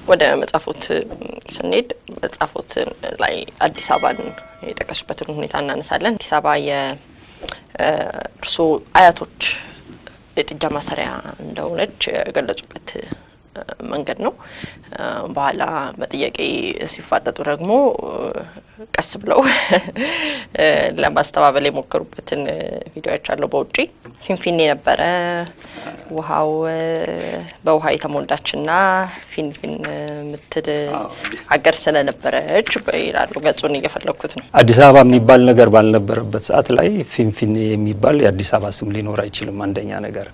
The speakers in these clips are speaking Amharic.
ወደ መጻፎት ስንሄድ መጻፎት ላይ አዲስ አበባን የጠቀሱበትን ሁኔታ እናነሳለን። አዲስ አበባ የእርሶ አያቶች የጥጃ ማሰሪያ እንደሆነች የገለጹበት መንገድ ነው። በኋላ በጥያቄ ሲፋጠጡ ደግሞ ቀስ ብለው ለማስተባበል የሞከሩበትን ቪዲዮ አይቻለሁ። በውጪ ፊንፊኔ ነበረ ውሃው በውሃ የተሞላችና ፊንፊን ምትል ሀገር ስለነበረች ይላሉ። ገጹን እየፈለኩት ነው። አዲስ አበባ የሚባል ነገር ባልነበረበት ሰዓት ላይ ፊንፊኔ የሚባል የአዲስ አበባ ስም ሊኖር አይችልም። አንደኛ ነገር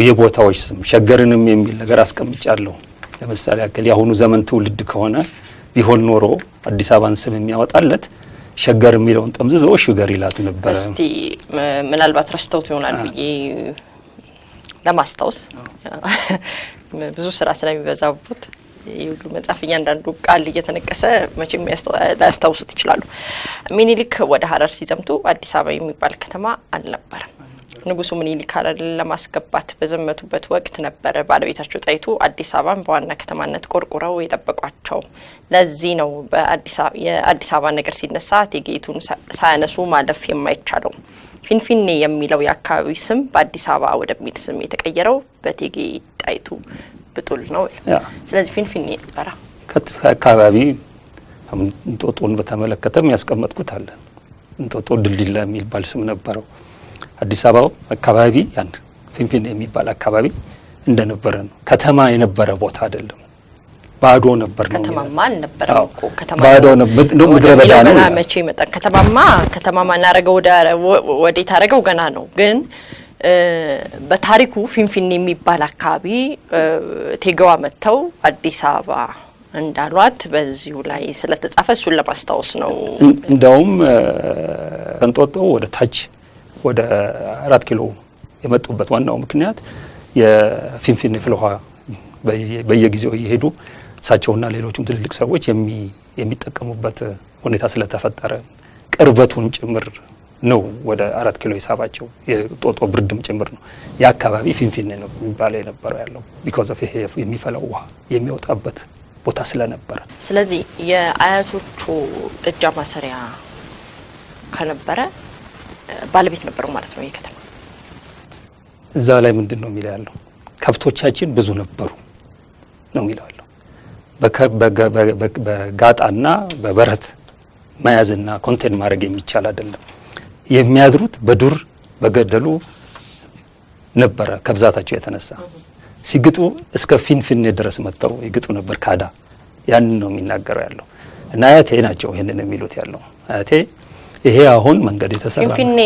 የቦታዎች ስም ሸገርንም የሚል ነገር አስቀምጫለሁ። ለምሳሌ ያክል የአሁኑ ዘመን ትውልድ ከሆነ ቢሆን ኖሮ አዲስ አበባን ስም የሚያወጣለት ሸገር የሚለውን ጠምዝዞ ሹገር ይላት ነበር። እስቲ ምናልባት ረስተውት ይሆናል ብዬ ለማስታወስ ብዙ ስራ ስለሚበዛቡት ይሁሉ መጻፍ እያንዳንዱ ቃል እየተነቀሰ መቼም ያስታውሱት ይችላሉ። ሚኒሊክ ወደ ሐረር ሲዘምቱ አዲስ አበባ የሚባል ከተማ አልነበረም። ንጉሱ ምኒልክ ሐረርን ለማስገባት በዘመቱበት ወቅት ነበር ባለቤታቸው ጣይቱ አዲስ አበባን በዋና ከተማነት ቆርቆረው የጠበቋቸው። ለዚህ ነው የአዲስ አበባ ነገር ሲነሳ እቴጌይቱን ሳያነሱ ማለፍ የማይቻለው። ፊንፊኔ የሚለው የአካባቢው ስም በአዲስ አበባ ወደሚል ስም የተቀየረው በእቴጌ ጣይቱ ብጡል ነው። ስለዚህ ፊንፊኔ ነበረ። አካባቢ እንጦጦን በተመለከተም ያስቀመጥኩት አለ። እንጦጦ ድልድል የሚባል ስም ነበረው። አዲስ አበባ አካባቢ ያን ፊንፊኔ የሚባል አካባቢ እንደነበረ ነው። ከተማ የነበረ ቦታ አይደለም። ባዶ ነበር ነው። ከተማማ አልነበረም እኮ ከተማ ባዶ ነበር ነው። ምድረ በዳ ነው። መቼ መጣ ከተማማ እናረገው ወዴት አረገው ገና ነው። ግን በታሪኩ ፊንፊኔ የሚባል አካባቢ ቴገዋ መተው አዲስ አበባ እንዳሏት በዚሁ ላይ ስለተጻፈ እሱን ለማስታወስ ነው። እንደውም እንጦጦ ወደ ታች ወደ 4 ኪሎ የመጡበት ዋናው ምክንያት የፊንፊኔ ፍልውሃ በየጊዜው እየሄዱ እሳቸውና ሌሎችም ትልልቅ ሰዎች የሚጠቀሙበት ሁኔታ ስለተፈጠረ ቅርበቱን ጭምር ነው ወደ 4 ኪሎ የሳባቸው። የጦጦ ብርድም ጭምር ነው። ያ አካባቢ ፊንፊኔ ነው የሚባለው የነበረው ያለው ቢኮዝ ኦፍ ይሄ የሚፈላው ውሃ የሚወጣበት ቦታ ስለነበረ። ስለዚህ የአያቶቹ ጥጃ ማሰሪያ ከነበረ ባለቤት ነበረው ማለት ነው የከተማ። እዛ ላይ ምንድነው የሚለው ያለው? ከብቶቻችን ብዙ ነበሩ ነው የሚለው ያለው። በጋጣና በበረት መያዝና ኮንቴን ማድረግ የሚቻል አይደለም። የሚያድሩት በዱር በገደሉ ነበረ ከብዛታቸው የተነሳ። ሲግጡ እስከ ፊንፊኔ ድረስ መጥተው ይግጡ ነበር ካዳ። ያንን ነው የሚናገረው ያለው። እና አያቴ ናቸው ይሄንን የሚሉት ያለው። አያቴ ይሄ አሁን መንገድ የተሰራ ፊንፊኔ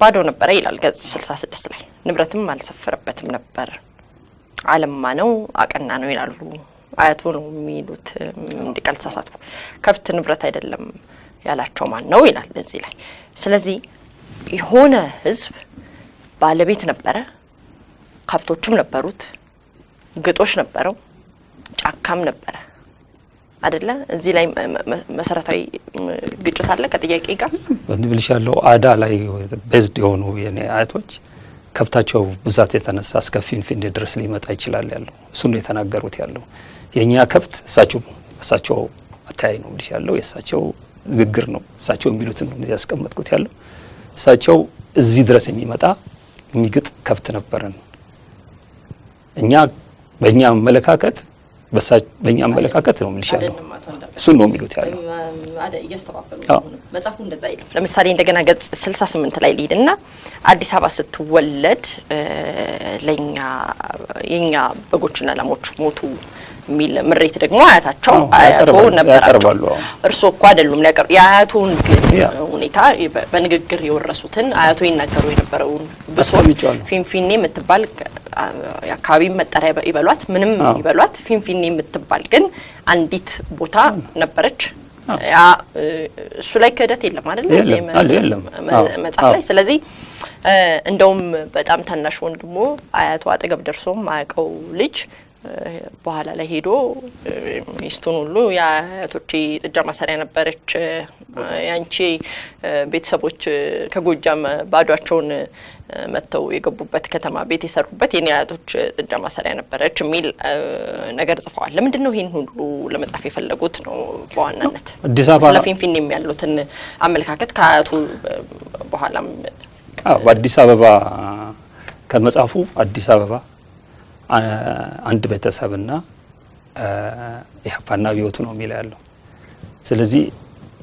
ባዶ ነበረ ይላል ገጽ 66 ላይ። ንብረትም አልሰፈረበትም ነበር። አለማ ነው አቀና ነው ይላሉ አያቱ ነው የሚሉት። እንዲቀል ተሳሳትኩ። ከብት ንብረት አይደለም ያላቸው ማን ነው ይላል እዚህ ላይ። ስለዚህ የሆነ ህዝብ ባለቤት ነበረ፣ ከብቶችም ነበሩት፣ ግጦሽ ነበረው፣ ጫካም ነበረ አይደለ? እዚህ ላይ መሰረታዊ ግጭት አለ ከጥያቄ ጋር ወንድልሻለው። አዳ ላይ ቤዝድ የሆኑ የኔ አያቶች ከብታቸው ብዛት የተነሳ እስከ ፊንፊኔ ድረስ ሊመጣ ይችላል ያለው እሱ ነው የተናገሩት ያለው። የኛ ከብት እሳቸው አታይ ነው ልሻለው የእሳቸው ንግግር ነው። እሳቸው የሚሉት ነው ያስቀመጥኩት ያለው። እሳቸው እዚህ ድረስ የሚመጣ የሚግጥ ከብት ነበረን። እኛ በእኛ አመለካከት ነው ልሻለው እሱ ነው የሚሉት ያለው። እያስተባበሉ መጽሐፉ እንደዛ ይላል። ለምሳሌ እንደገና ገጽ 68 ላይ ሊድና አዲስ አበባ ስትወለድ የኛ በጎችና ላሞች ሞቱ ሚል ምሬት ደግሞ አያታቸው አያቶ ነበራቸው። እርሶ እኮ አይደሉም ያቀርቡ የአያቶን ሁኔታ በንግግር የወረሱትን አያቶ ይናገሩ የነበረውን በሶል ፊንፊኔ የምትባል የአካባቢ መጠሪያ ይበሏት ምንም ይበሏት ፊንፊኔ የምትባል ግን አንዲት ቦታ ነበረች። ያ እሱ ላይ ክህደት የለም አይደል መጽሐፍ ላይ። ስለዚህ እንደውም በጣም ታናሽ ወንድሞ አያቱ አጠገብ ደርሶም ማያውቀው ልጅ በኋላ ላይ ሄዶ ሚስቱን ሁሉ የአያቶቼ ጥጃ ማሰሪያ ነበረች፣ ያንቺ ቤተሰቦች ከጎጃም ባዷቸውን መጥተው የገቡበት ከተማ ቤት የሰሩበት የኔ አያቶች ጥጃ ማሰሪያ ነበረች የሚል ነገር ጽፈዋል። ለምንድን ነው ይሄን ሁሉ ለመጻፍ የፈለጉት ነው በዋናነት? አዲስ አበባ ስለ ፊንፊኔም ያሉትን አመለካከት ከአያቱ በኋላም አዲስ አበባ ከመጻፉ አዲስ አበባ አንድ ቤተሰብና ኢህአፓና አብዮቱ ነው የሚል ያለው። ስለዚህ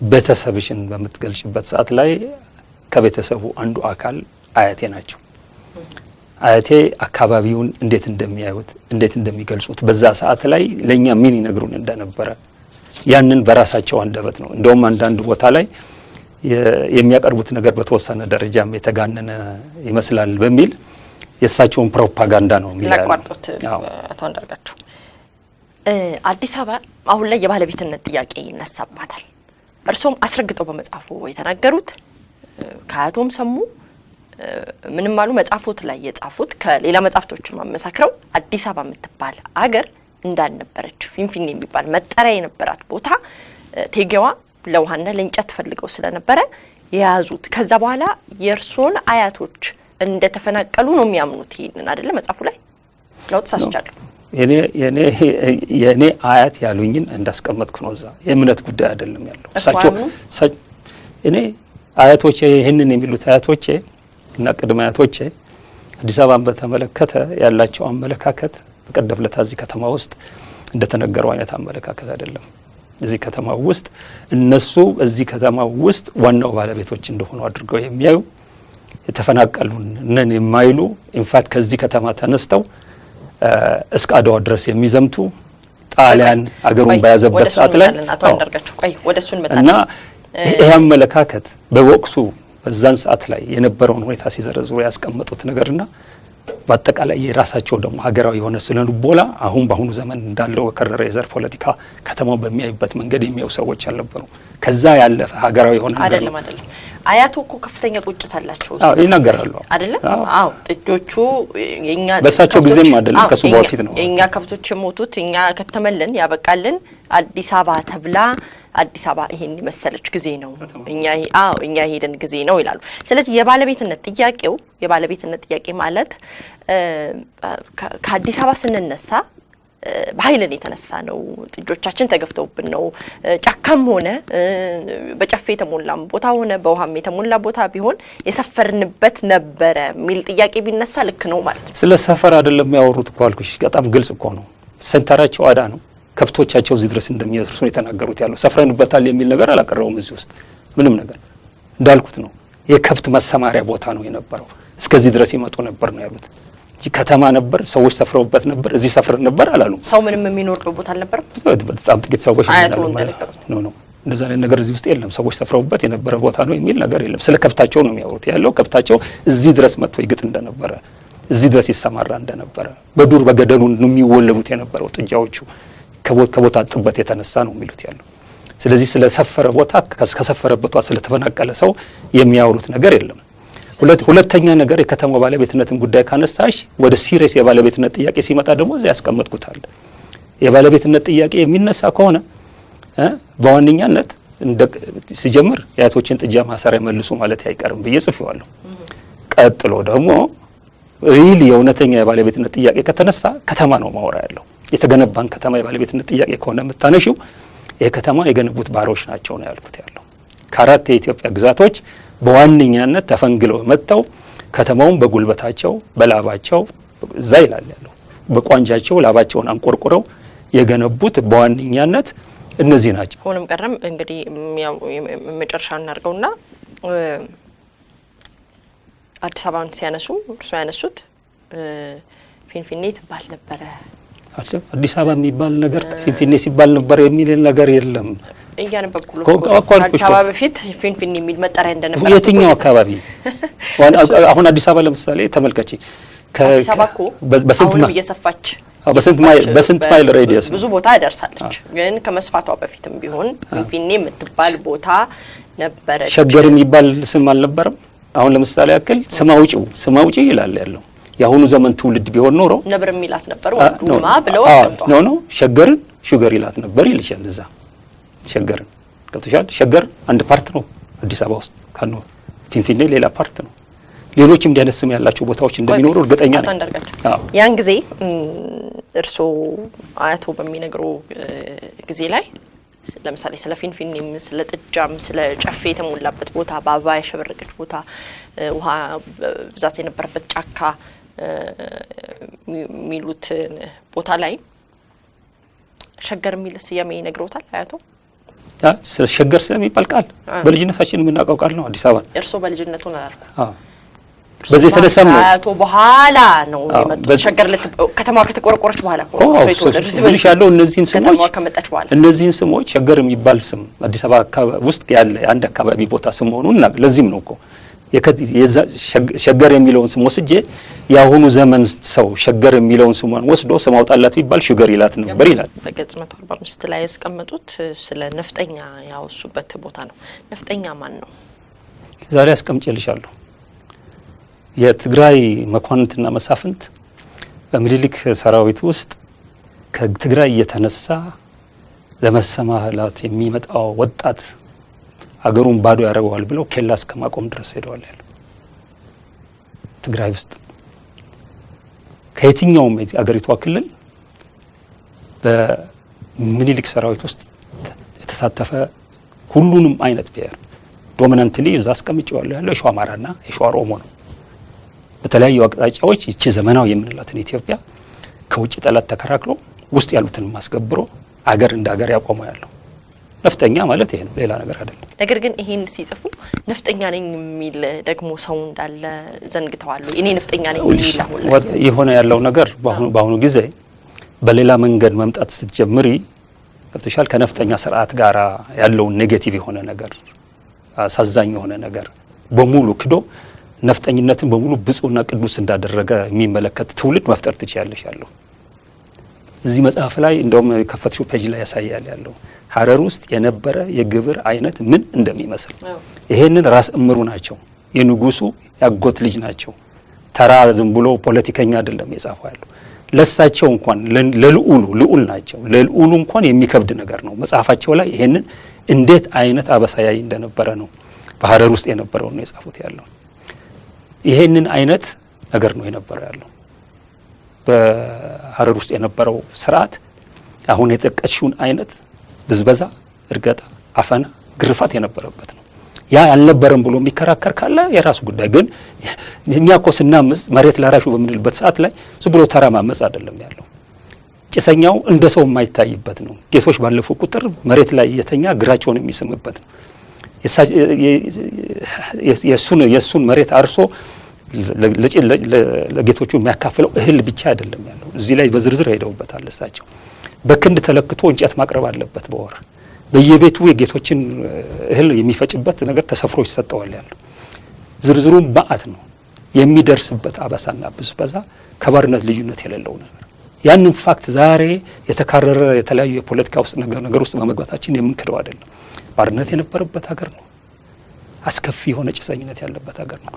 ቤተሰብሽን በምትገልጭበት ሰዓት ላይ ከቤተሰቡ አንዱ አካል አያቴ ናቸው። አያቴ አካባቢውን እንዴት እንደሚያዩት እንዴት እንደሚገልጹት በዛ ሰዓት ላይ ለኛ ምን ይነግሩን እንደነበረ ያንን በራሳቸው አንደበት ነው። እንደውም አንዳንድ ቦታ ላይ የሚያቀርቡት ነገር በተወሰነ ደረጃም የተጋነነ ይመስላል በሚል የእሳቸውን ፕሮፓጋንዳ ነው የሚላለው። አቶ አንዳርጋቸው አዲስ አበባ አሁን ላይ የባለቤትነት ጥያቄ ይነሳባታል። እርሶም አስረግጠው በመጻፉ የተናገሩት ከአያቶም ሰሙ ምንም አሉ መጻፉት ላይ የጻፉት ከሌላ መጻፍቶች ማመሳክረው አዲስ አበባ የምትባል አገር እንዳልነበረች ፊንፊኔ የሚባል መጠሪያ የነበራት ቦታ ቴጌዋ ለውሃና ለእንጨት ፈልገው ስለነበረ የያዙት። ከዛ በኋላ የእርሶን አያቶች እንደተፈናቀሉ ነው የሚያምኑት። ይሄንን አይደለ መጻፉ ላይ ነው ተሳስቻለሁ። የኔ አያት ያሉኝን እንዳስቀመጥኩ ነው። እዛ የእምነት ጉዳይ አይደለም ያለው። እሳቸው እኔ አያቶቼ ይሄንን የሚሉት አያቶቼ እና ቅድመ አያቶቼ አዲስ አበባን በተመለከተ ያላቸው አመለካከት በቀደም ለታ እዚህ ከተማ ውስጥ እንደተነገረው አይነት አመለካከት አይደለም። እዚህ ከተማ ውስጥ እነሱ እዚህ ከተማ ውስጥ ዋናው ባለቤቶች እንደሆኑ አድርገው የሚያዩ የተፈናቀሉን ነን የማይሉ ኢንፋክት ከዚህ ከተማ ተነስተው እስከ አድዋ ድረስ የሚዘምቱ ጣሊያን አገሩን በያዘበት ሰዓት ላይ እና ይሄ አመለካከት በወቅቱ በዛን ሰዓት ላይ የነበረውን ሁኔታ ሲዘረዝሩ ያስቀመጡት ነገርና በአጠቃላይ የራሳቸው ደግሞ ሀገራዊ የሆነ ስለልቦና አሁን በአሁኑ ዘመን እንዳለው ከረረ የዘር ፖለቲካ ከተማው በሚያዩበት መንገድ የሚያዩ ሰዎች አልነበሩ። ከዛ ያለፈ ሀገራዊ የሆነ አይደለም። አያቱ እኮ ከፍተኛ ቁጭት አላቸው ይናገራሉ አይደለም? አዎ ጥጆቹ የኛ በሳቸው ጊዜም አይደለም ከሱ በፊት ነው የኛ ከብቶች የሞቱት እኛ ከተመለን ያበቃልን አዲስ አበባ ተብላ አዲስ አበባ ይሄን መሰለች ጊዜ ነው እኛ ሄደን ጊዜ ነው ይላሉ። ስለዚህ የባለቤትነት ጥያቄ ማለት ከአዲስ አበባ ስንነሳ በኃይልን የተነሳ ነው። ጥጆቻችን ተገፍተውብን ነው። ጫካም ሆነ በጨፌ የተሞላም ቦታ ሆነ በውሃም የተሞላ ቦታ ቢሆን የሰፈርንበት ነበረ የሚል ጥያቄ ቢነሳ ልክ ነው ማለት ነው። ስለ ሰፈር አይደለም ያወሩት እኮ አልኩሽ። በጣም ግልጽ እኮ ነው። ሰንተራቸው አዳ ነው። ከብቶቻቸው እዚህ ድረስ እንደሚያደርሱ ነው የተናገሩት ያለው። ሰፍረንበታል የሚል ነገር አላቀረቡም። እዚህ ውስጥ ምንም ነገር እንዳልኩት ነው። የከብት መሰማሪያ ቦታ ነው የነበረው። እስከዚህ ድረስ ይመጡ ነበር ነው ያሉት። እዚህ ከተማ ነበር፣ ሰዎች ሰፍረውበት ነበር። እዚህ ሰፍረን ነበር አላሉም። ሰው ምንም የሚኖርበት ቦታ አልነበረም። በጣም ጥቂት ሰዎች ነው እንደዛ አይነት ነገር እዚህ ውስጥ የለም። ሰዎች ሰፍረውበት የነበረ ቦታ ነው የሚል ነገር የለም። ስለ ከብታቸው ነው የሚያወሩት ያለው። ከብታቸው እዚህ ድረስ መጥቶ ይግጥ እንደነበረ፣ እዚህ ድረስ ይሰማራ እንደነበረ፣ በዱር በገደሉ የሚወለዱት የነበረው ጥጃዎቹ ከቦታ ጥበት የተነሳ ነው የሚሉት ያለው። ስለዚህ ስለ ሰፈረ ቦታ ከሰፈረበት ስለተፈናቀለ ሰው የሚያወሩት ነገር የለም። ሁለተኛ ነገር የከተማው ባለቤትነትን ጉዳይ ካነሳሽ ወደ ሲሪየስ የባለቤትነት ጥያቄ ሲመጣ ደግሞ እዛ ያስቀመጥኩታል። የባለቤትነት ጥያቄ የሚነሳ ከሆነ በዋነኛነት ሲጀምር የአያቶችን ጥጃ ማሰሪያ መልሱ ማለት አይቀርም ብዬ ጽፌዋለሁ። ቀጥሎ ደግሞ ሪል የእውነተኛ የባለቤትነት ጥያቄ ከተነሳ ከተማ ነው ማወራ ያለው። የተገነባን ከተማ የባለቤትነት ጥያቄ ከሆነ የምታነሺው ይሄ ከተማ የገነቡት ባሮች ናቸው ነው ያልኩት ያለው። ከአራት የኢትዮጵያ ግዛቶች በዋነኛነት ተፈንግለው መጥተው ከተማውን በጉልበታቸው በላባቸው እዛ ይላል ያለው በቋንጃቸው ላባቸውን አንቆርቁረው የገነቡት በዋነኛነት እነዚህ ናቸው። ሆኖም ቀረም እንግዲህ መጨረሻ እናርገውና አዲስ አበባን ሲያነሱ እርሱ ያነሱት ፊንፊኔ ትባል ነበረ። አዲስ አበባ የሚባል ነገር ፊንፊኔ ሲባል ነበር የሚል ነገር የለም። እያነበብኩ አዲስ አበባ በፊት ፊንፊኔ የሚል መጠሪያ እንደነበር የትኛው አካባቢ? አሁን አዲስ አበባ ለምሳሌ ተመልከቺ። አዲስ አበባ እኮ አሁንም እየሰፋች በስንት ማይል ሬዲየስ ብዙ ቦታ ደርሳለች። ግን ከመስፋቷ በፊትም ቢሆን ፊንፊኔ የምትባል ቦታ ነበረች። ሸገር የሚባል ስም አልነበረም። አሁን ለምሳሌ ያክል ስማውጪው ይላል ያለው የአሁኑ ዘመን ትውልድ ቢሆን ኖሮ ነብር የሚላት ነበር ወንዱማ ብለው አስቀምጧል። ኖ ሸገርን ሹገር ይላት ነበር ይልሻል። እዛ ሸገርን ገብቶሻል። ሸገር አንድ ፓርት ነው አዲስ አበባ ውስጥ ካኑ ፊንፊኔ ሌላ ፓርት ነው። ሌሎችም እንዲህ አይነት ስም ያላቸው ቦታዎች እንደሚኖሩ እርግጠኛ ነኝ። ያን ጊዜ እርሶ አያቶ በሚነግሩ ጊዜ ላይ ለምሳሌ ስለ ፊንፊኔም ስለ ጥጃም ስለ ጨፌ የተሞላበት ቦታ በአበባ ያሸበረቀች ቦታ ውሃ ብዛት የነበረበት ጫካ የሚሉት ቦታ ላይ ሸገር የሚል ስያሜ ይነግሮታል አያቶ? ሸገር ስለሚባል ቃል በልጅነታችን የምናውቀው ቃል ነው። አዲስ አበባ እርሶ በልጅነቱ ነው አላልኩ። በዚህ የተነሳም ነው አያቶ በኋላ ነው የመጡት። ሸገር ከተማዋ ከተቆረቆረች በኋላ ያለው እነዚህን ስሞች ሸገር የሚባል ስም አዲስ አበባ ውስጥ ያለ አንድ አካባቢ ቦታ ስም መሆኑን ለዚህም ነው እኮ ሸገር የሚለውን ስም ወስጄ የአሁኑ ዘመን ሰው ሸገር የሚለውን ስሟን ወስዶ ስም አውጣላት ቢባል ሹገር ይላት ነበር ይላል። በገጽ 145 ላይ ያስቀመጡት ስለ ነፍጠኛ ያወሱበት ቦታ ነው። ነፍጠኛ ማን ነው? ዛሬ አስቀምጬልሻለሁ። የትግራይ መኳንንትና መሳፍንት በምኒልክ ሰራዊት ውስጥ ከትግራይ የተነሳ ለመሰማራት የሚመጣው ወጣት አገሩን ባዶ ያደርገዋል ብለው ኬላ እስከማቆም ድረስ ሄደዋል ያለው ትግራይ ውስጥ። ከየትኛውም አገሪቷ ክልል በምኒልክ ሰራዊት ውስጥ የተሳተፈ ሁሉንም አይነት ብሔር ዶሚናንትሊ እዛ አስቀምጬዋለሁ ያለው የሸዋ አማራና የሸዋ ኦሮሞ ነው። በተለያዩ አቅጣጫዎች ይቺ ዘመናዊ የምንላትን ኢትዮጵያ ከውጭ ጠላት ተከራክሎ ውስጥ ያሉትን ማስገብሮ አገር እንደ አገር ያቆመው ያለው ነፍጠኛ ማለት ይሄ ነው፣ ሌላ ነገር አይደለም። ነገር ግን ይሄን ሲጽፉ ነፍጠኛ ነኝ የሚል ደግሞ ሰው እንዳለ ዘንግተዋል። እኔ ነፍጠኛ ነኝ የሚል አሁን የሆነ ያለው ነገር በአሁኑ ጊዜ በሌላ መንገድ መምጣት ስትጀምሪ ገብቶሻል። ከነፍጠኛ ስርዓት ጋር ያለውን ኔጌቲቭ የሆነ ነገር አሳዛኝ የሆነ ነገር በሙሉ ክዶ ነፍጠኝነትን በሙሉ ብፁዕና ቅዱስ እንዳደረገ የሚመለከት ትውልድ መፍጠር ትችያለሽ ያለው እዚህ መጽሐፍ ላይ እንደውም ከፈትሽው ፔጅ ላይ ያሳያል ያለው ሐረር ውስጥ የነበረ የግብር አይነት ምን እንደሚመስል። ይሄንን ራስ እምሩ ናቸው የንጉሱ ያጎት ልጅ ናቸው። ተራ ዝም ብሎ ፖለቲከኛ አይደለም የጻፈው ያለው። ለሳቸው እንኳን ለልዑሉ ናቸው። ለልዑሉ እንኳን የሚከብድ ነገር ነው መጽሐፋቸው ላይ ይሄንን እንዴት አይነት አበሳያይ እንደነበረ ነው በሐረር ውስጥ የነበረው ነው የጻፉት ያለው። ይሄንን አይነት ነገር ነው የነበረው ያለው በሐረር ውስጥ የነበረው ስርዓት። አሁን የጠቀስሽውን አይነት ብዝበዛ፣ እርገጣ፣ አፈና፣ ግርፋት የነበረበት ነው። ያ አልነበረም ብሎ የሚከራከር ካለ የራሱ ጉዳይ። ግን እኛ እኮ ስናምጽ መሬት ላራሹ በምንልበት ሰዓት ላይ ዝም ብሎ ተራ ማመጽ አይደለም ያለው። ጭሰኛው እንደ ሰው የማይታይበት ነው። ጌቶች ባለፉ ቁጥር መሬት ላይ የተኛ ግራቸውን የሚስምበት ነው። የሱን መሬት አርሶ ለጌቶቹ የሚያካፍለው እህል ብቻ አይደለም ያለው። እዚህ ላይ በዝርዝር ሄደውበታል እሳቸው። በክንድ ተለክቶ እንጨት ማቅረብ አለበት በወር በየቤቱ የጌቶችን እህል የሚፈጭበት ነገር ተሰፍሮ ይሰጠዋል ያለው። ዝርዝሩም በአት ነው የሚደርስበት አበሳና ብዝበዛ ከባርነት ልዩነት የሌለው ነገር። ያንን ፋክት ዛሬ የተካረረ የተለያዩ የፖለቲካ ውስጥ ነገር ውስጥ በመግባታችን የምንክደው አይደለም። ባርነት የነበረበት ሀገር ነው። አስከፊ የሆነ ጭሰኝነት ያለበት ሀገር ነው።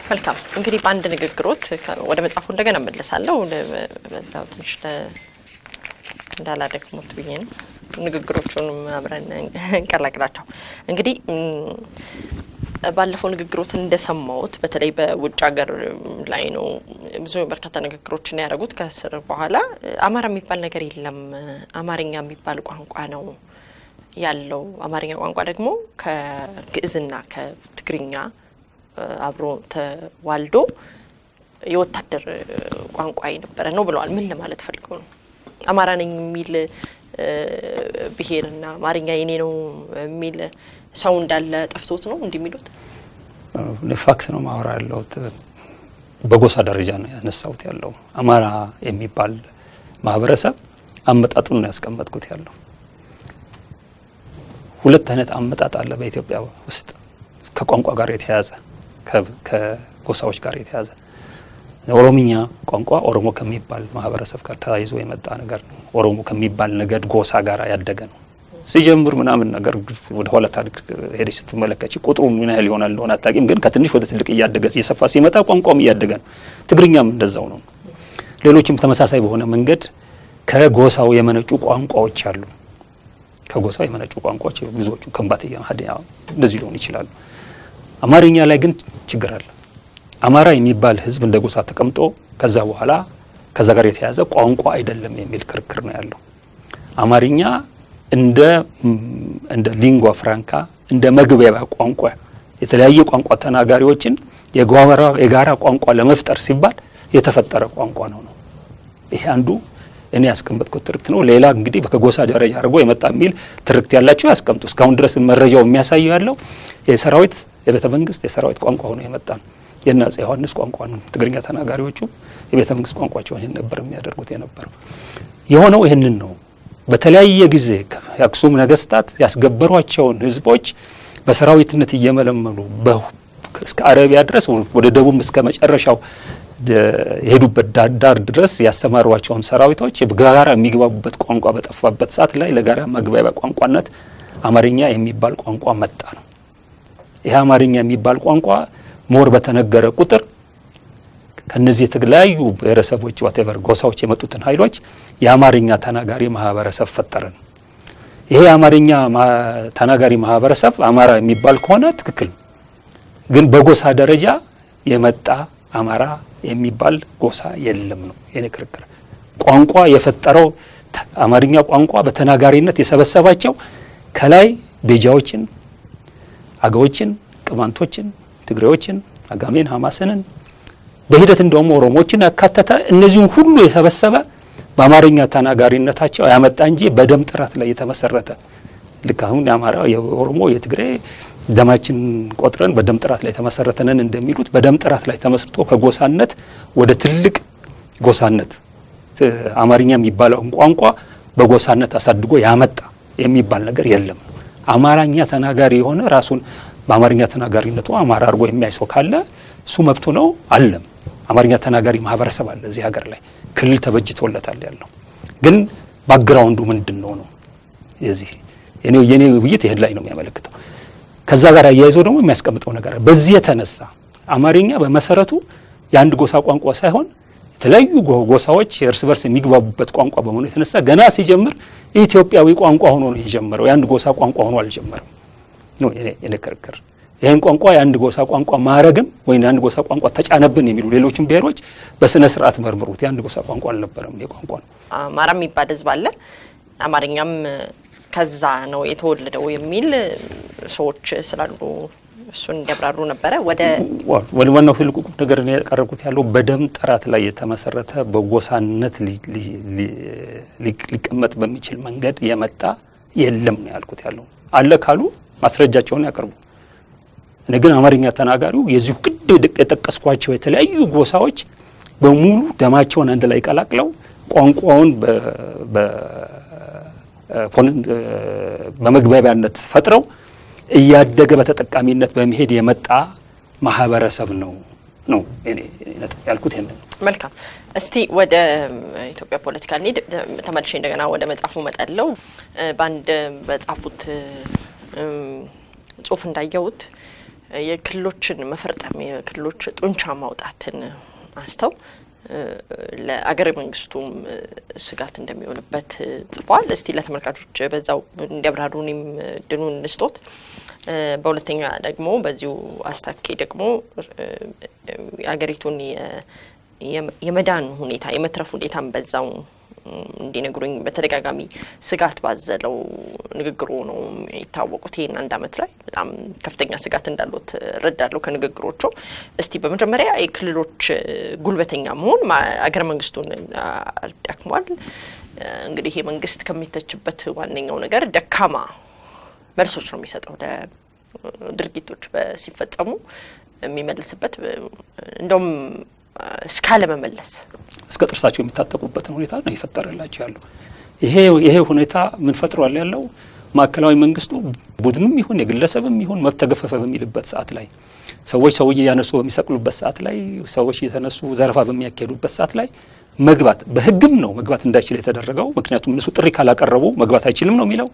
መልካም እንግዲህ በአንድ ንግግሮት ወደ መጽሐፉ እንደገና መለሳለሁ። በዛው ትንሽ እንዳላደክሞት ብዬ ነው ንግግሮቹንም አብረን እንቀላቅላቸው። እንግዲህ ባለፈው ንግግሮትን እንደሰማሁት በተለይ በውጭ ሀገር ላይ ነው ብዙ በርካታ ንግግሮችን ያደረጉት። ከስር በኋላ አማራ የሚባል ነገር የለም፣ አማርኛ የሚባል ቋንቋ ነው ያለው። አማርኛ ቋንቋ ደግሞ ከግዕዝና ከትግርኛ አብሮ ተዋልዶ የወታደር ቋንቋ የነበረ ነው ብለዋል። ምን ለማለት ፈልገው ነው? አማራ ነኝ የሚል ብሔርና አማርኛ የኔ ነው የሚል ሰው እንዳለ ጠፍቶት ነው እንደሚሉት? ፋክት ነው ማወራ ያለው። በጎሳ ደረጃ ነው ያነሳውት ያለው። አማራ የሚባል ማህበረሰብ አመጣጡን ነው ያስቀመጥኩት ያለው። ሁለት አይነት አመጣጥ አለ በኢትዮጵያ ውስጥ ከቋንቋ ጋር የተያያዘ ከጎሳዎች ጋር የተያያዘ። ኦሮምኛ ቋንቋ ኦሮሞ ከሚባል ማህበረሰብ ጋር ተያይዞ የመጣ ነገር ነው። ኦሮሞ ከሚባል ነገድ ጎሳ ጋር ያደገ ነው። ሲጀምር ምናምን ነገር ወደ ኋላ ታሪክ ሄደሽ ስትመለከቺ ቁጥሩ ምን ያህል ይሆናል ለሆነ አታቂም። ግን ከትንሽ ወደ ትልቅ እያደገ እየሰፋ ሲመጣ ቋንቋም እያደገ ነው። ትግርኛም እንደዛው ነው። ሌሎችም ተመሳሳይ በሆነ መንገድ ከጎሳው የመነጩ ቋንቋዎች አሉ። ከጎሳው የመነጩ ቋንቋዎች ብዙዎቹ ከምባታኛ፣ ሀዲያ እንደዚህ ሊሆን ይችላሉ። አማርኛ ላይ ግን ችግር አለ። አማራ የሚባል ህዝብ እንደ ጎሳ ተቀምጦ ከዛ በኋላ ከዛ ጋር የተያዘ ቋንቋ አይደለም የሚል ክርክር ነው ያለው። አማርኛ እንደ ሊንጓ ፍራንካ እንደ መግባቢያ ቋንቋ የተለያየ ቋንቋ ተናጋሪዎችን የጋራ ቋንቋ ለመፍጠር ሲባል የተፈጠረ ቋንቋ ነው። ይሄ አንዱ እኔ ያስቀመጥኩት ትርክት ነው። ሌላ እንግዲህ ከጎሳ ደረጃ አድርጎ የመጣ የሚል ትርክት ያላቸው ያስቀምጡ። እስካሁን ድረስ መረጃው የሚያሳየው ያለው የሰራዊት የቤተ መንግስት የሰራዊት ቋንቋ ሆኖ የመጣ ነው። የአፄ ዮሐንስ ቋንቋ ነው። ትግርኛ ተናጋሪዎቹ የቤተ መንግስት ቋንቋቸው ይሄን ነበር የሚያደርጉት የነበረው። የሆነው ይሄንን ነው። በተለያየ ጊዜ የአክሱም ነገስታት ያስገበሯቸውን ህዝቦች በሰራዊትነት እየመለመሉ እስከ አረቢያ ድረስ ወደ ደቡብ እስከ መጨረሻው የሄዱበት ዳር ድረስ ያሰማሯቸውን ሰራዊቶች በጋራ የሚግባቡበት ቋንቋ በጠፋበት ሰዓት ላይ ለጋራ መግባቢያ ቋንቋነት አማርኛ የሚባል ቋንቋ መጣ ነው። ይህ አማርኛ የሚባል ቋንቋ ሞር በተነገረ ቁጥር ከነዚህ የተለያዩ ብሔረሰቦች ዋቴቨር ጎሳዎች የመጡትን ኃይሎች የአማርኛ ተናጋሪ ማህበረሰብ ፈጠረን። ይሄ የአማርኛ ተናጋሪ ማህበረሰብ አማራ የሚባል ከሆነ ትክክል፣ ግን በጎሳ ደረጃ የመጣ አማራ የሚባል ጎሳ የለም ነው የኔ ክርክር። ቋንቋ የፈጠረው አማርኛ ቋንቋ በተናጋሪነት የሰበሰባቸው ከላይ ቤጃዎችን፣ አገዎችን፣ ቅማንቶችን፣ ትግሬዎችን፣ አጋሜን፣ ሐማስንን በሂደት እንደውም ኦሮሞዎችን ያካተተ እነዚህን ሁሉ የሰበሰበ በአማርኛ ተናጋሪነታቸው ያመጣ እንጂ በደም ጥራት ላይ የተመሰረተ ልክ አሁን የአማራ የኦሮሞ የትግሬ ደማችን ቆጥረን በደም ጥራት ላይ ተመሰረተነን እንደሚሉት በደም ጥራት ላይ ተመስርቶ ከጎሳነት ወደ ትልቅ ጎሳነት አማርኛ የሚባለውን ቋንቋ በጎሳነት አሳድጎ ያመጣ የሚባል ነገር የለም። አማርኛ ተናጋሪ የሆነ ራሱን በአማርኛ ተናጋሪነቱ አማራ አድርጎ የሚያይ ሰው ካለ እሱ መብቱ ነው። አለም አማርኛ ተናጋሪ ማህበረሰብ አለ እዚህ ሀገር ላይ ክልል ተበጅቶለታል ያለው። ግን ባክግራውንዱ ምንድነው ነው የዚህ የኔ ውይይት ይሄድ ላይ ነው የሚያመለክተው። ከዛ ጋር አያይዞ ደግሞ የሚያስቀምጠው ነገር በዚህ የተነሳ አማርኛ በመሰረቱ የአንድ ጎሳ ቋንቋ ሳይሆን የተለያዩ ጎሳዎች እርስ በርስ የሚግባቡበት ቋንቋ በመሆኑ የተነሳ ገና ሲጀምር ኢትዮጵያዊ ቋንቋ ሆኖ ነው የጀመረው። የአንድ ጎሳ ቋንቋ ሆኖ አልጀመረም ነው የኔ ክርክር። ይሄን ቋንቋ የአንድ ጎሳ ቋንቋ ማረግም ወይ የአንድ ጎሳ ቋንቋ ተጫነብን የሚሉ ሌሎችም ብሔሮች በስነ ስርዓት መርምሩት። የአንድ ጎሳ ቋንቋ አልነበረም ይሄ ቋንቋ ነው። አማራ የሚባል ህዝብ አለ፣ አማርኛም ከዛ ነው የተወለደው የሚል ሰዎች ስላሉ እሱን እንዲያብራሩ ነበረ። ወደ ዋናው ትልቁ ነገር ነው ያቀረብኩት ያለው በደም ጥራት ላይ የተመሰረተ በጎሳነት ሊቀመጥ በሚችል መንገድ የመጣ የለም ነው ያልኩት ያለው። አለ ካሉ ማስረጃቸውን ያቀርቡ። እኔ ግን አማርኛ ተናጋሪው የዚህ ቅድ የጠቀስኳቸው የተለያዩ ጎሳዎች በሙሉ ደማቸውን አንድ ላይ ቀላቅለው ቋንቋውን በመግባቢያነት ፈጥረው እያደገ በተጠቃሚነት በመሄድ የመጣ ማህበረሰብ ነው እኔ ያልኩት ይሄንን። መልካም። እስቲ ወደ ኢትዮጵያ ፖለቲካ እንሂድ። ተመልሼ እንደገና ወደ መጻፉ መጣለው። ባንድ በጻፉት ጽሁፍ እንዳየሁት የክልሎችን መፈርጠም የክልሎች ጡንቻ ማውጣትን አስተው ለአገረ መንግስቱም ስጋት እንደሚሆንበት ጽፏል። እስቲ ለተመልካቾች በዛው እንዲያብራሩንም ድኑን እንስጦት። በሁለተኛ ደግሞ በዚሁ አስታኬ ደግሞ የአገሪቱን የመዳን ሁኔታ የመትረፍ ሁኔታን በዛው እንዲነግሩኝ በተደጋጋሚ ስጋት ባዘለው ንግግሩ ነው የታወቁት። ይሄን አንድ አመት ላይ በጣም ከፍተኛ ስጋት እንዳሉት ረዳለው ከንግግሮቹ። እስቲ በመጀመሪያ የክልሎች ጉልበተኛ መሆን አገረ መንግስቱን አዳክሟል። እንግዲህ ይሄ መንግስት ከሚተችበት ዋነኛው ነገር ደካማ መልሶች ነው የሚሰጠው ለድርጊቶች ሲፈጸሙ የሚመልስበት እንደውም እስካለ መመለስ እስከ ጥርሳቸው የሚታጠቁበትን ሁኔታ ነው ይፈጠረላቸው ያለው። ይሄ ሁኔታ ምን ፈጥሯል ያለው ማዕከላዊ መንግስቱ ቡድንም ይሁን የግለሰብም ይሁን መብት ተገፈፈ በሚልበት ሰዓት ላይ ሰዎች ያነሱ በሚሰቅሉበት ሰዓት ላይ ሰዎች የተነሱ ዘረፋ በሚያካሂዱበት ሰዓት ላይ መግባት በህግም ነው መግባት እንዳይችል የተደረገው። ምክንያቱም እነሱ ጥሪ ካላቀረቡ መግባት አይችልም ነው የሚለው።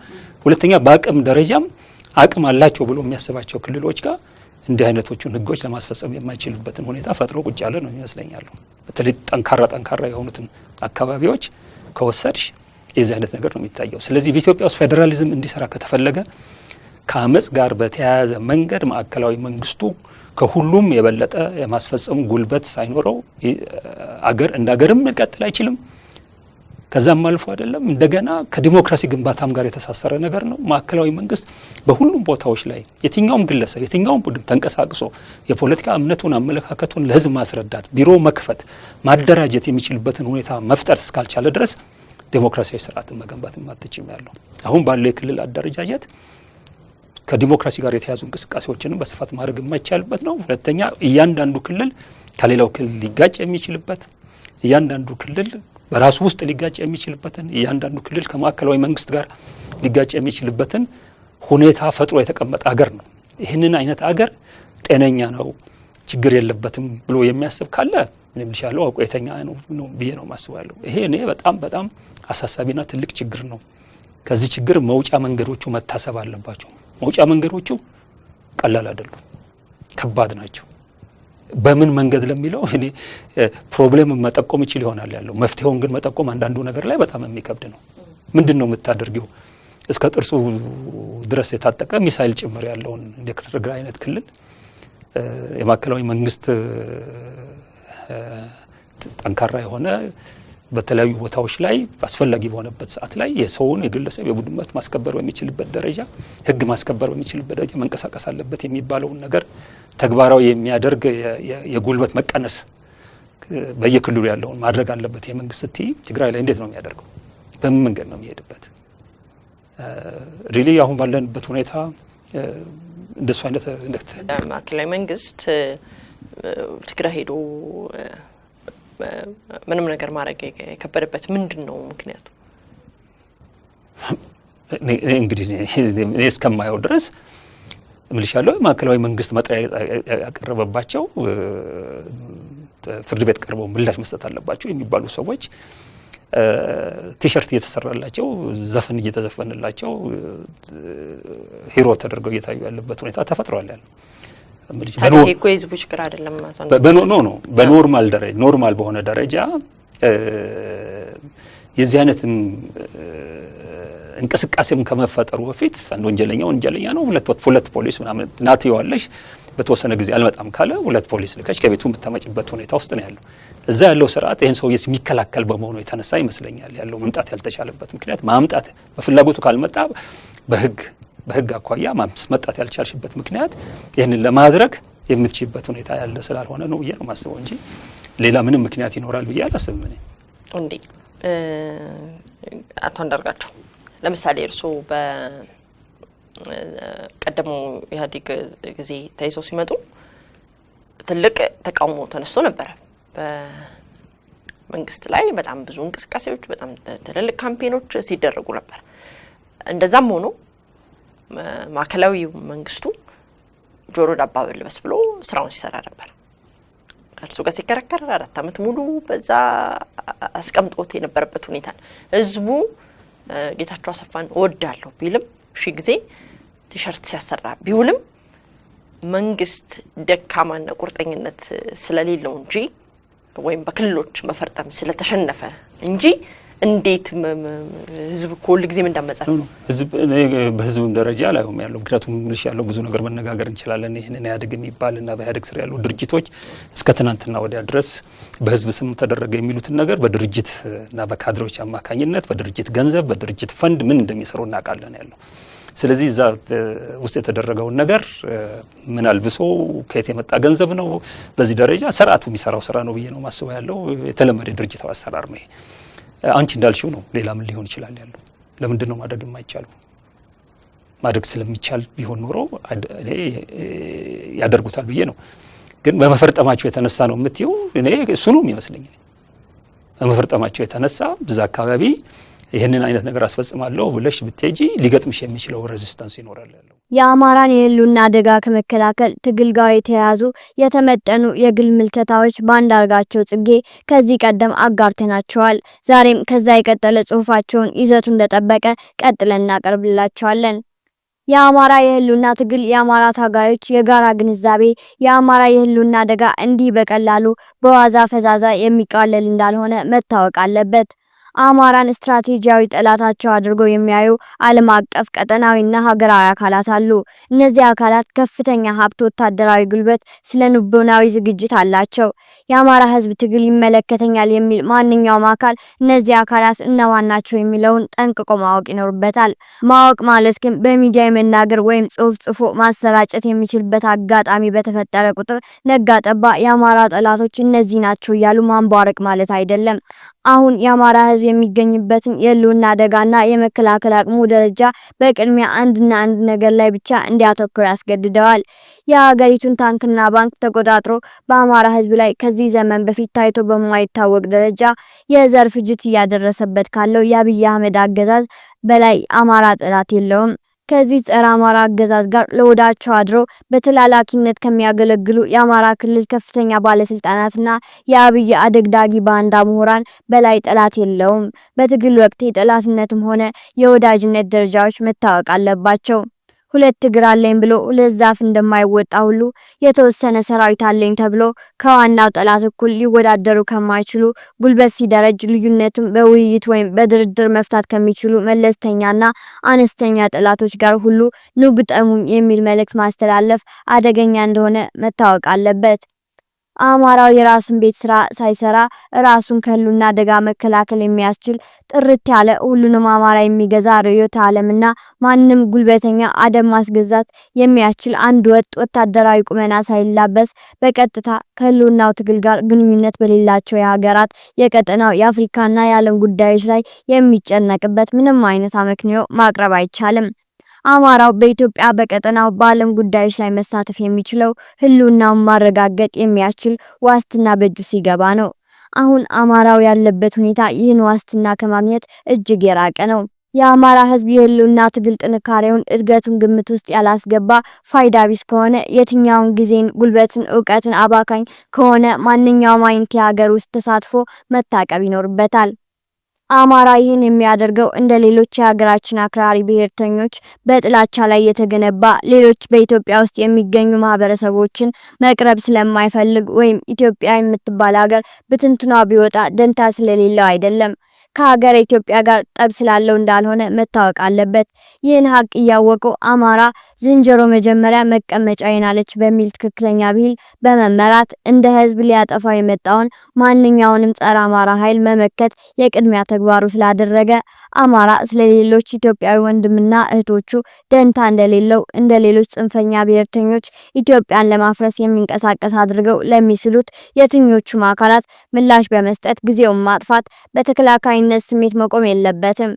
ሁለተኛ በአቅም ደረጃም አቅም አላቸው ብሎ የሚያስባቸው ክልሎች ጋር እንዲህ አይነቶቹን ህጎች ለማስፈጸም የማይችሉበትን ሁኔታ ፈጥሮ ቁጭ ያለ ነው ይመስለኛል። በተለይ ጠንካራ የሆኑትን አካባቢዎች ከወሰድሽ የዚህ አይነት ነገር ነው የሚታየው። ስለዚህ በኢትዮጵያ ውስጥ ፌዴራሊዝም እንዲሰራ ከተፈለገ ከአመጽ ጋር በተያያዘ መንገድ ማዕከላዊ መንግስቱ ከሁሉም የበለጠ የማስፈጸም ጉልበት ሳይኖረው አገር እንደ አገርም ሊቀጥል አይችልም። ከዛም አልፎ አይደለም እንደገና ከዲሞክራሲ ግንባታም ጋር የተሳሰረ ነገር ነው። ማዕከላዊ መንግስት በሁሉም ቦታዎች ላይ የትኛውም ግለሰብ የትኛውም ቡድን ተንቀሳቅሶ የፖለቲካ እምነቱን አመለካከቱን ለህዝብ ማስረዳት፣ ቢሮ መክፈት፣ ማደራጀት የሚችልበትን ሁኔታ መፍጠር እስካልቻለ ድረስ ዲሞክራሲያዊ ስርዓትን መገንባት ማትችም ያለው አሁን ባለው የክልል አደረጃጀት ከዲሞክራሲ ጋር የተያዙ እንቅስቃሴዎችንም በስፋት ማድረግ የማይቻልበት ነው። ሁለተኛ እያንዳንዱ ክልል ከሌላው ክልል ሊጋጭ የሚችልበት፣ እያንዳንዱ ክልል በራሱ ውስጥ ሊጋጭ የሚችልበትን፣ እያንዳንዱ ክልል ከማዕከላዊ መንግስት ጋር ሊጋጭ የሚችልበትን ሁኔታ ፈጥሮ የተቀመጠ አገር ነው። ይህንን አይነት አገር ጤነኛ ነው ችግር የለበትም ብሎ የሚያስብ ካለ ምንም ልሻለው አቆይተኛ ነው ብዬ ነው ማስባለሁ። ይሄ እኔ በጣም አሳሳቢና ትልቅ ችግር ነው። ከዚህ ችግር መውጫ መንገዶቹ መታሰብ አለባቸው። መውጫ መንገዶቹ ቀላል አይደሉም፣ ከባድ ናቸው። በምን መንገድ ለሚለው እኔ ፕሮብሌም መጠቆም ይችል ይሆናል ያለው መፍትሄውን ግን መጠቆም አንዳንዱ ነገር ላይ በጣም የሚከብድ ነው። ምንድነው የምታደርጊው? እስከ ጥርሱ ድረስ የታጠቀ ሚሳኤል ጭምር ያለውን እንደ ትግራይ አይነት ክልል የማዕከላዊ መንግስት ጠንካራ የሆነ በተለያዩ ቦታዎች ላይ አስፈላጊ በሆነበት ሰዓት ላይ የሰውን የግለሰብ የቡድን መብት ማስከበር በሚችልበት ደረጃ ህግ ማስከበር በሚችልበት ደረጃ መንቀሳቀስ አለበት የሚባለውን ነገር ተግባራዊ የሚያደርግ የጉልበት መቀነስ በየክልሉ ያለውን ማድረግ አለበት የመንግስት ትግራይ ላይ እንዴት ነው የሚያደርገው? በምን መንገድ ነው የሚሄድበት? ሪሊ አሁን ባለንበት ሁኔታ እንደሱ አይነት ማዕከላዊ መንግስት ትግራይ ሄዶ ምንም ነገር ማድረግ የከበደበት ምንድን ነው ምክንያቱ? እንግዲህ እኔ እስከማየው ድረስ ምልሻለሁ ማዕከላዊ መንግስት መጥሪያ ያቀረበባቸው ፍርድ ቤት ቀርበው ምላሽ መስጠት አለባቸው የሚባሉ ሰዎች ቲሸርት እየተሰራላቸው ዘፈን እየተዘፈነላቸው ሂሮ ተደርገው እየታዩ ያለበት ሁኔታ ተፈጥሯል ያለው ታዲያ የህዝቡ ችግር አይደለም ማለት በኖርማል ደረጃ ኖርማል በሆነ ደረጃ የዚህ አይነት እንቅስቃሴም ከመፈጠሩ በፊት አንድ ወንጀለኛ ነው ሁለት ፖሊስ ምናምን ናት ይዋለሽ በተወሰነ ጊዜ አልመጣም ካለ ሁለት ፖሊስ ልከሽ ከቤቱ የምትመጭበት ሁኔታ ውስጥ ነው ያለው። እዛ ያለው ስርዓት ይሄን ሰው የሚከላከል በመሆኑ የተነሳ ይመስለኛል ያለው መምጣት ያልተቻለበት ምክንያት ማምጣት በፍላጎቱ ካልመጣ በህግ አኳያ ማስመጣት ያልቻልሽበት ምክንያት ይህንን ለማድረግ የምትችልበት ሁኔታ ያለ ስላልሆነ ነው ብዬ ነው ማስበው እንጂ ሌላ ምንም ምክንያት ይኖራል ብዬ አላስብም። እኔ እንዴ አቶ አንዳርጋቸው ለምሳሌ እርሶ በቀደሙ ኢህአዴግ ጊዜ ተይዘው ሲመጡ ትልቅ ተቃውሞ ተነስቶ ነበር በመንግስት ላይ በጣም ብዙ እንቅስቃሴዎች በጣም ትልልቅ ካምፔኖች ሲደረጉ ነበር። እንደዛም ሆኖ ማዕከላዊ መንግስቱ ጆሮ ዳባ በልበስ ብሎ ስራውን ሲሰራ ነበር። እርሱ ጋር ሲከራከር 4 አመት ሙሉ በዛ አስቀምጦት የነበረበት ሁኔታ ህዝቡ ጌታቸው አሰፋን ወዳለው ቢልም ሺ ጊዜ ቲሸርት ሲያሰራ ቢውልም መንግስት ደካማና ቁርጠኝነት ስለሌለው እንጂ ወይም በክልሎች መፈርጠም ስለተሸነፈ እንጂ እንዴት ህዝብ ሁሉ ጊዜ እንዳመጻፍ ነው በህዝብ ደረጃ ላይ ያለው ምክንያቱም ልሽ ያለው ብዙ ነገር መነጋገር እንችላለን። ይሄንን ኢህአዴግ የሚባልና በኢህአዴግ ስር ያሉ ድርጅቶች እስከ ትናንትና ወዲያ ድረስ በህዝብ ስም ተደረገ የሚሉትን ነገር በድርጅት እና በካድሬዎች አማካኝነት በድርጅት ገንዘብ በድርጅት ፈንድ ምን እንደሚሰሩ እናውቃለን ያለው። ስለዚህ እዛ ውስጥ የተደረገውን ነገር ምን አልብሶ ከየት የመጣ ገንዘብ ነው በዚህ ደረጃ ስርዓቱ የሚሰራው ስራ ነው ብዬ ነው ማስበው ያለው። የተለመደ ድርጅታዊ አሰራር ነው። አንቺ እንዳልሽው ነው ሌላ ምን ሊሆን ይችላል ያለው። ለምንድን ነው ማድረግ የማይቻለው? ማድረግ ስለሚቻል ቢሆን ኖሮ ያደርጉታል ብዬ ነው። ግን በመፈርጠማቸው የተነሳ ነው የምትይው እኔ እሱ ነው የሚመስለኝ። በመፈርጠማቸው የተነሳ በዛ አካባቢ ይሄንን አይነት ነገር አስፈጽማለሁ ብለሽ ብትጂ ሊገጥምሽ የሚችለው ሬዚስታንስ ይኖራል ያለው። የአማራን የህልውና አደጋ ከመከላከል ትግል ጋር የተያያዙ የተመጠኑ የግል ምልከታዎች በአንዳርጋቸው ጽጌ ከዚህ ቀደም አጋርተናቸዋል። ዛሬም ከዛ የቀጠለ ጽሁፋቸውን ይዘቱ እንደጠበቀ ቀጥለን እናቀርብላቸዋለን። የአማራ የህልውና ትግል የአማራ ታጋዮች የጋራ ግንዛቤ የአማራ የህልውና አደጋ እንዲህ በቀላሉ በዋዛ ፈዛዛ የሚቃለል እንዳልሆነ መታወቅ አለበት። አማራን ስትራቴጂያዊ ጠላታቸው አድርገው የሚያዩ ዓለም አቀፍ ቀጠናዊና ሀገራዊ አካላት አሉ። እነዚህ አካላት ከፍተኛ ሀብት፣ ወታደራዊ ጉልበት፣ ስነ ልቦናዊ ዝግጅት አላቸው። የአማራ ህዝብ ትግል ይመለከተኛል የሚል ማንኛውም አካል እነዚህ አካላት እነማን ናቸው የሚለውን ጠንቅቆ ማወቅ ይኖርበታል። ማወቅ ማለት ግን በሚዲያ የመናገር ወይም ጽሁፍ ጽፎ ማሰራጨት የሚችልበት አጋጣሚ በተፈጠረ ቁጥር ነጋ ጠባ የአማራ ጠላቶች እነዚህ ናቸው እያሉ ማንቧረቅ ማለት አይደለም። አሁን የአማራ ህዝብ የሚገኝበትን የህልውና አደጋና የመከላከል አቅሙ ደረጃ በቅድሚያ አንድና አንድ ነገር ላይ ብቻ እንዲያተኩር ያስገድደዋል። የሀገሪቱን ታንክና ባንክ ተቆጣጥሮ በአማራ ህዝብ ላይ ከዚህ ዘመን በፊት ታይቶ በማይታወቅ ደረጃ የዘር ፍጅት እያደረሰበት ካለው የአብይ አህመድ አገዛዝ በላይ አማራ ጠላት የለውም። ከዚህ ጸረ አማራ አገዛዝ ጋር ለወዳቸው አድረው በተላላኪነት ከሚያገለግሉ የአማራ ክልል ከፍተኛ ባለስልጣናትና የአብይ አደግዳጊ ባንዳ ምሁራን በላይ ጠላት የለውም። በትግል ወቅት የጠላትነትም ሆነ የወዳጅነት ደረጃዎች መታወቅ አለባቸው። ሁለት እግር አለኝ ብሎ ሁለት ዛፍ እንደማይወጣ ሁሉ የተወሰነ ሰራዊት አለኝ ተብሎ ከዋናው ጠላት እኩል ሊወዳደሩ ከማይችሉ ጉልበት ሲደረጅ ልዩነቱን በውይይት ወይም በድርድር መፍታት ከሚችሉ መለስተኛና አነስተኛ ጠላቶች ጋር ሁሉ ኑ ግጠሙኝ የሚል መልእክት ማስተላለፍ አደገኛ እንደሆነ መታወቅ አለበት። አማራው የራሱን ቤት ስራ ሳይሰራ ራሱን ከህልውና አደጋ መከላከል የሚያስችል ጥርት ያለ ሁሉንም አማራ የሚገዛ ርዕዮተ ዓለምና ማንም ጉልበተኛ አደም ማስገዛት የሚያስችል አንድ ወጥ ወታደራዊ ቁመና ሳይላበስ በቀጥታ ከህልውናው ትግል ጋር ግንኙነት በሌላቸው የሀገራት የቀጠናው የአፍሪካና የዓለም ጉዳዮች ላይ የሚጨነቅበት ምንም አይነት አመክንዮ ማቅረብ አይቻልም። አማራው በኢትዮጵያ በቀጠናው በዓለም ጉዳዮች ላይ መሳተፍ የሚችለው ህልውናውን ማረጋገጥ የሚያስችል ዋስትና በእጁ ሲገባ ነው። አሁን አማራው ያለበት ሁኔታ ይህን ዋስትና ከማግኘት እጅግ የራቀ ነው። የአማራ ህዝብ የህልውና ትግል ጥንካሬውን እድገቱን ግምት ውስጥ ያላስገባ ፋይዳ ቢስ ከሆነ የትኛውን ጊዜን፣ ጉልበትን፣ እውቀትን አባካኝ ከሆነ ማንኛውም አይነት የሀገር ውስጥ ተሳትፎ መታቀብ ይኖርበታል። አማራ ይህን የሚያደርገው እንደ ሌሎች የሀገራችን አክራሪ ብሔርተኞች በጥላቻ ላይ የተገነባ ሌሎች በኢትዮጵያ ውስጥ የሚገኙ ማህበረሰቦችን መቅረብ ስለማይፈልግ ወይም ኢትዮጵያ የምትባል ሀገር ብትንትኗ ቢወጣ ደንታ ስለሌለው አይደለም። ከሀገር ኢትዮጵያ ጋር ጠብ ስላለው እንዳልሆነ መታወቅ አለበት። ይህን ሀቅ እያወቁ አማራ ዝንጀሮ መጀመሪያ መቀመጫ ይናለች በሚል ትክክለኛ ብሂል በመመራት እንደ ህዝብ ሊያጠፋው የመጣውን ማንኛውንም ጸረ አማራ ኃይል መመከት የቅድሚያ ተግባሩ ስላደረገ አማራ ስለሌሎች ኢትዮጵያዊ ወንድምና እህቶቹ ደንታ እንደሌለው እንደ ሌሎች ጽንፈኛ ብሔርተኞች ኢትዮጵያን ለማፍረስ የሚንቀሳቀስ አድርገው ለሚስሉት የትኞቹም አካላት ምላሽ በመስጠት ጊዜውን ማጥፋት በተከላካይ ስሜት መቆም የለበትም።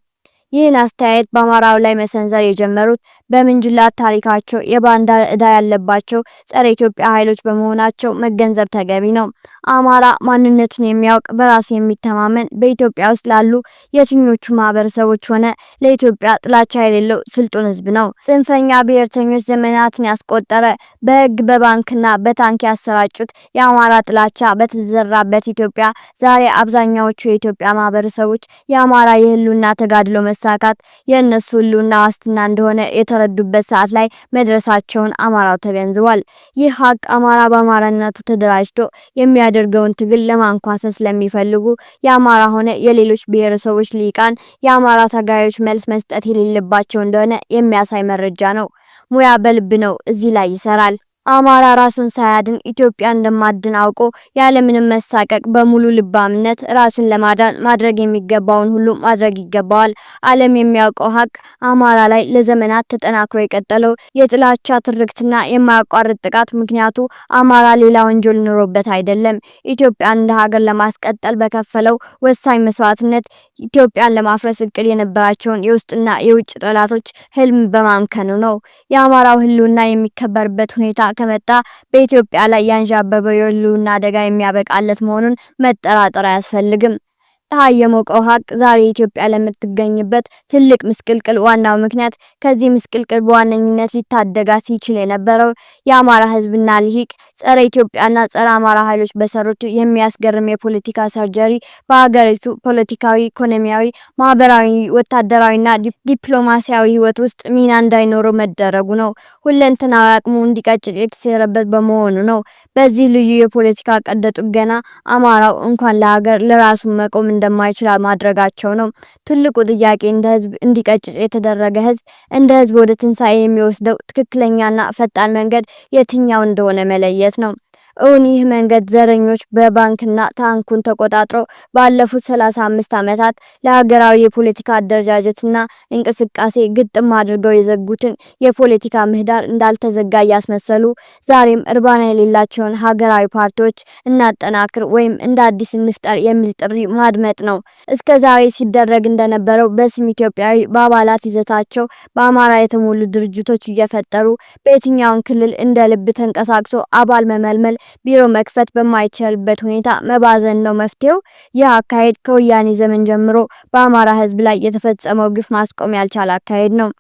ይህን አስተያየት በአማራው ላይ መሰንዘር የጀመሩት በምንጅላት ታሪካቸው የባንዳ ዕዳ ያለባቸው ጸረ ኢትዮጵያ ኃይሎች በመሆናቸው መገንዘብ ተገቢ ነው። አማራ ማንነቱን የሚያውቅ በራሱ የሚተማመን በኢትዮጵያ ውስጥ ላሉ የትኞቹ ማህበረሰቦች ሆነ ለኢትዮጵያ ጥላቻ የሌለው ስልጡን ህዝብ ነው። ጽንፈኛ ብሔርተኞች ዘመናትን ያስቆጠረ በህግ በባንክና በታንክ ያሰራጩት የአማራ ጥላቻ በተዘራበት ኢትዮጵያ ዛሬ አብዛኛዎቹ የኢትዮጵያ ማህበረሰቦች የአማራ የህልውና ተጋድሎ መሳካት የእነሱ ህልውና ዋስትና እንደሆነ የተረዱበት ሰዓት ላይ መድረሳቸውን አማራው ተገንዝቧል። ይህ ሀቅ አማራ በአማራነቱ ተደራጅቶ የሚያደርገውን ትግል ለማንኳሰስ ለሚፈልጉ የአማራ ሆነ የሌሎች ብሔረሰቦች ሊቃን የአማራ ታጋዮች መልስ መስጠት የሌለባቸው እንደሆነ የሚያሳይ መረጃ ነው። ሙያ በልብ ነው፣ እዚህ ላይ ይሰራል። አማራ ራሱን ሳያድን ኢትዮጵያ እንደማድን አውቆ ያለምንም መሳቀቅ በሙሉ ልባምነት ራስን ለማዳን ማድረግ የሚገባውን ሁሉ ማድረግ ይገባዋል። ዓለም የሚያውቀው ሀቅ አማራ ላይ ለዘመናት ተጠናክሮ የቀጠለው የጥላቻ ትርክትና የማያቋርጥ ጥቃት ምክንያቱ አማራ ሌላ ወንጀል ኑሮበት አይደለም። ኢትዮጵያን እንደ ሀገር ለማስቀጠል በከፈለው ወሳኝ መስዋዕትነት ኢትዮጵያን ለማፍረስ እቅድ የነበራቸውን የውስጥና የውጭ ጠላቶች ህልም በማምከኑ ነው። የአማራው ህልውና የሚከበርበት ሁኔታ ከመጣ በኢትዮጵያ ላይ ያንዣበበው የህልውና አደጋ የሚያበቃለት መሆኑን መጠራጠር አያስፈልግም። ፀሐይ የሞቀው ሀቅ ዛሬ ኢትዮጵያ ለምትገኝበት ትልቅ ምስቅልቅል ዋናው ምክንያት ከዚህ ምስቅልቅል በዋነኝነት ሊታደጋት ይችል የነበረው የአማራ ህዝብና ልሂቅ ጸረ ኢትዮጵያና ጸረ አማራ ኃይሎች በሰሩት የሚያስገርም የፖለቲካ ሰርጀሪ በሀገሪቱ ፖለቲካዊ፣ ኢኮኖሚያዊ፣ ማህበራዊ፣ ወታደራዊና ዲፕሎማሲያዊ ህይወት ውስጥ ሚና እንዳይኖረው መደረጉ ነው። ሁለንተናዊ አቅሙ እንዲቀጭጭ የተሰረበት በመሆኑ ነው። በዚህ ልዩ የፖለቲካ ቀዶ ጥገና አማራው እንኳን ለሀገር ለራሱ መቆም እንደማይችል ማድረጋቸው ነው። ትልቁ ጥያቄ እንደ ህዝብ እንዲቀጭጭ የተደረገ ህዝብ እንደ ህዝብ ወደ ትንሳኤ የሚወስደው ትክክለኛና ፈጣን መንገድ የትኛው እንደሆነ መለየት ነው። እውን ይህ መንገድ ዘረኞች በባንክና ታንኩን ተቆጣጥረው ባለፉት 35 ዓመታት ለሀገራዊ የፖለቲካ አደረጃጀትና እንቅስቃሴ ግጥም አድርገው የዘጉትን የፖለቲካ ምህዳር እንዳልተዘጋ እያስመሰሉ ዛሬም እርባና የሌላቸውን ሀገራዊ ፓርቲዎች እናጠናክር ወይም እንደ አዲስ እንፍጠር የሚል ጥሪ ማድመጥ ነው። እስከ ዛሬ ሲደረግ እንደነበረው በስም ኢትዮጵያዊ በአባላት ይዘታቸው በአማራ የተሞሉ ድርጅቶች እየፈጠሩ በየትኛውን ክልል እንደ ልብ ተንቀሳቅሶ አባል መመልመል ቢሮ መክፈት በማይቻልበት ሁኔታ መባዘን ነው መፍትሄው። ይህ አካሄድ ከወያኔ ዘመን ጀምሮ በአማራ ህዝብ ላይ የተፈጸመው ግፍ ማስቆም ያልቻለ አካሄድ ነው።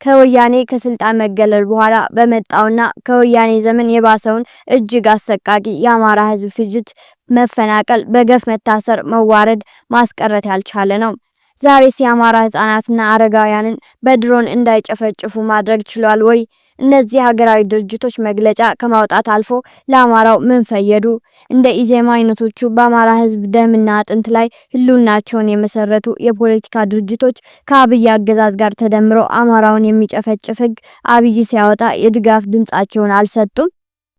ከወያኔ ከስልጣን መገለል በኋላ በመጣውና ከወያኔ ዘመን የባሰውን እጅግ አሰቃቂ የአማራ ህዝብ ፍጅት፣ መፈናቀል፣ በገፍ መታሰር፣ መዋረድ ማስቀረት ያልቻለ ነው። ዛሬስ የአማራ ህጻናትና አረጋውያንን በድሮን እንዳይጨፈጭፉ ማድረግ ችሏል ወይ? እነዚህ ሀገራዊ ድርጅቶች መግለጫ ከማውጣት አልፎ ለአማራው ምን ፈየዱ? እንደ ኢዜማ አይነቶቹ በአማራ ህዝብ ደምና አጥንት ላይ ህልውናቸውን የመሰረቱ የፖለቲካ ድርጅቶች ከአብይ አገዛዝ ጋር ተደምረው አማራውን የሚጨፈጭፍ ህግ አብይ ሲያወጣ የድጋፍ ድምጻቸውን አልሰጡም?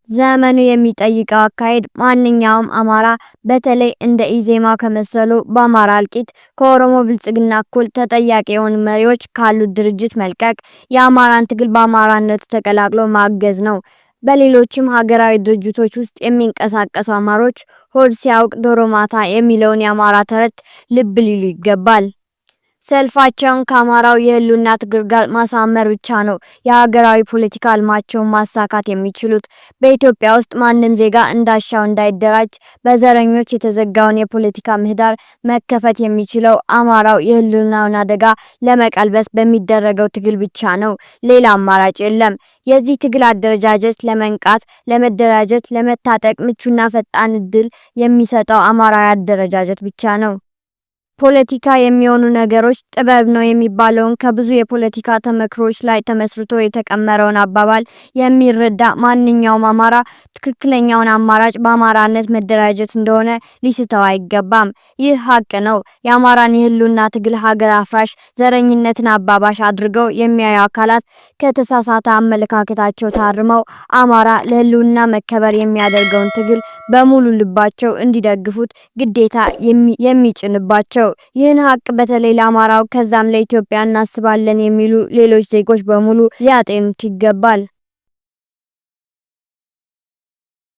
ዘመኑ የሚጠይቀው አካሄድ ማንኛውም አማራ በተለይ እንደ ኢዜማ ከመሰሉ በአማራ እልቂት ከኦሮሞ ብልጽግና እኩል ተጠያቂ የሆኑ መሪዎች ካሉት ድርጅት መልቀቅ፣ የአማራን ትግል በአማራነቱ ተቀላቅሎ ማገዝ ነው። በሌሎችም ሀገራዊ ድርጅቶች ውስጥ የሚንቀሳቀሱ አማሮች ሆድ ሲያውቅ ዶሮ ማታ የሚለውን የአማራ ተረት ልብ ሊሉ ይገባል። ሰልፋቸውን ከአማራው የህልውና ትግል ጋር ማሳመር ብቻ ነው የሀገራዊ ፖለቲካ ህልማቸውን ማሳካት የሚችሉት። በኢትዮጵያ ውስጥ ማንም ዜጋ እንዳሻው እንዳይደራጅ በዘረኞች የተዘጋውን የፖለቲካ ምህዳር መከፈት የሚችለው አማራው የህልውናውን አደጋ ለመቀልበስ በሚደረገው ትግል ብቻ ነው። ሌላ አማራጭ የለም። የዚህ ትግል አደረጃጀት ለመንቃት፣ ለመደራጀት፣ ለመታጠቅ ምቹና ፈጣን እድል የሚሰጠው አማራዊ አደረጃጀት ብቻ ነው። ፖለቲካ የሚሆኑ ነገሮች ጥበብ ነው የሚባለውን ከብዙ የፖለቲካ ተመክሮች ላይ ተመስርቶ የተቀመረውን አባባል የሚረዳ ማንኛውም አማራ ትክክለኛውን አማራጭ በአማራነት መደራጀት እንደሆነ ሊስተው አይገባም። ይህ ሀቅ ነው። የአማራን የህልውና ትግል ሀገር አፍራሽ፣ ዘረኝነትን አባባሽ አድርገው የሚያዩ አካላት ከተሳሳተ አመለካከታቸው ታርመው አማራ ለህልውና መከበር የሚያደርገውን ትግል በሙሉ ልባቸው እንዲደግፉት ግዴታ የሚጭንባቸው። ይህን ሀቅ በተለይ ለአማራው ከዛም ለኢትዮጵያ እናስባለን የሚሉ ሌሎች ዜጎች በሙሉ ሊያጤኑት ይገባል።